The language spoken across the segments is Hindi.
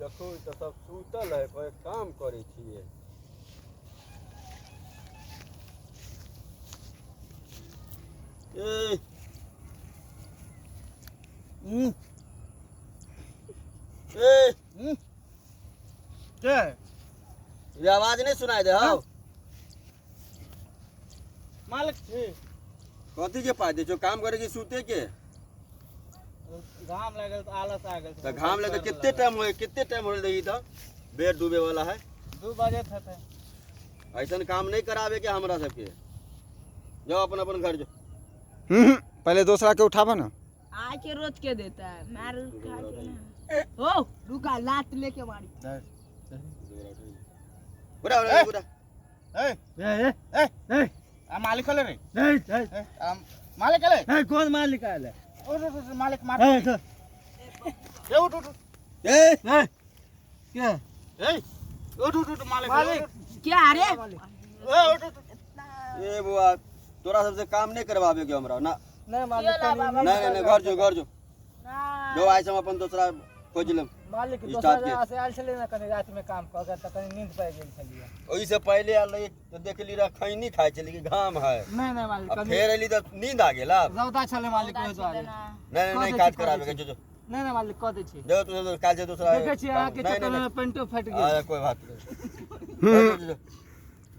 देखो तो सब सूतल है, कोई काम करे छिए। ए ए क्या ये आवाज नहीं सुनाई दे हो? मालिक कथी के पाए दे जो काम करे की सूते के? घाम लगे तो आलस आ गए तो घाम लगे कितने टाइम हो रही था बेड डूबे वाला है। 2 बजे थे ऐसा काम नहीं करावे के हमरा सबके। जाओ अपन अपन घर जो। पहले दूसरा के उठावा ना। आज के रोज के देता है मार खा के ना। ओ रुका लात लेके मारी। बुरा बुरा बुरा। ए मालिक ले रे मालिक ले कौन मालिक है? ओ मालिक मार ए उठ उठ ए क्या ए उठ मालिक क्या रे? ए उठ ए बुआ तोरा सबसे काम नहीं करवावे के हमरा ना। नहीं मालिक नहीं घर जो जो आइस हम अपन दूसरा खोज लेम। मालिक दूसरा जगह से आयल छले ना कनी रात में काम कर के त कनी नींद पड़ गेल छलिए। ओही से पहले आल रही तो देखली रा खैनी खाए चली कि घाम है। नहीं मालिक अब फिर अली तो नींद आ गेल। अब रौदा छले मालिक ओइ दुआरे नहीं काज करावे के जो नहीं मालिक क दे छी जो तू काल से दूसरा देखे छी आ के चक्कर में पेंटो फट गेल। अरे कोई बात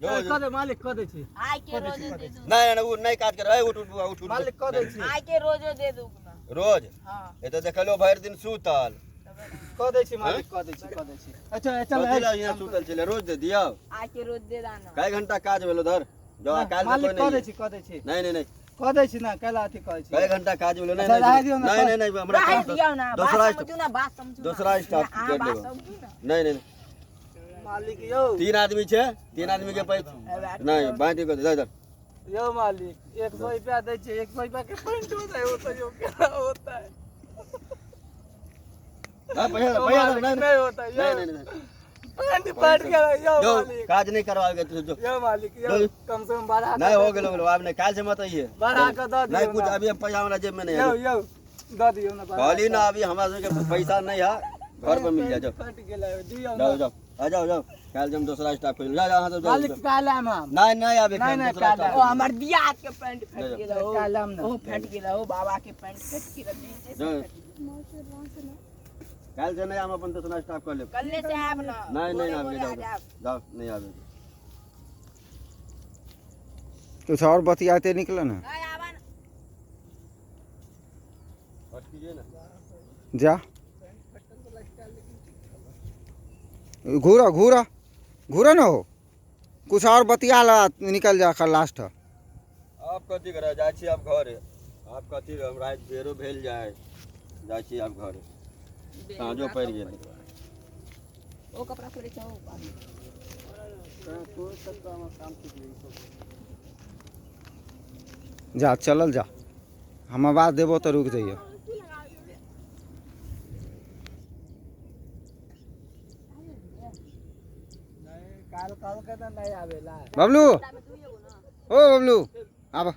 नहीं क दे मालिक क दे छी आज के रोज दे दूं। नहीं वो नहीं काज कर उठ मालिक क दे छी आज के रोज दे दूं ना। रोज हां ये तो देखलो भर दिन सूतल क दे छी मालिक क दे छी। अच्छा चल यहाँ सूतल चले रोज दे दिया। आज के रोज दे दाना। कई घंटा काज भेलो धर जो काल मालिक क दे छी नहीं क दे छी ना कैला अथी कहै छी कई घंटा काज भेलो अच्छा, रह दियो ना, नहीं हमरा रह काम दियो ना। दूसरा समझू ना बात समझू। दूसरा स्टाफ कर बात लेबो। समझू ना। नहीं मालिक यो 3 आदमी छे 3 आदमी के पैसा नहीं बांटी को दे यो मालिक 100 रुपया दे छी 100 रुपया के पेंट होता है वो तो यो क्या होता है? हां पैसा नहीं होता यो नहीं पेंट फट गया यो जो मालिक काज नहीं करवाओगे तो जो यो मालिक यो कम से कम 12 नहीं हो गेलो अब नहीं काल से मत आइए 12 का दे दियो नहीं कुछ अभी पैसा हमरा जेब में नहीं यो है। यो दे दियो ना कहली ना अभी हमरा के पैसा नहीं है घर पर मिल जाओ। फट गेला दियो जाओ ना आ जाओ काल जम दूसरा स्टाफ खोल जा हां सब मालिक काला में हम नहीं अभी नहीं, दूसरा काला। स्टाफ ओ हमर दिया के पैंट फट गेला हो। काला में ओ फट गेला हो बाबा के पैंट फट गेला। जो काल से नहीं हम अपन दूसरा स्टाफ कर ले। कल्ले से आब ना। नहीं आवे जाओ नहीं आवे कुछ और बतियाते निकलो ना। आवा ना। हट कीजिए ना जा घूरा ना हो कुछ और बतिया ला निकल जा कर लास्ट। आप कथी करे जाय छी आप घर आप कथी हम रात बेरो भेल जाय जाय छी आप घर साँझो पड़ गेल। ओ कपड़ा थोड़े चाहो कोई तक काम जा चलल जा हम आवाज देबो तो रुक जाइए। काल के नहीं आवेला बबलू ओ बबलू आब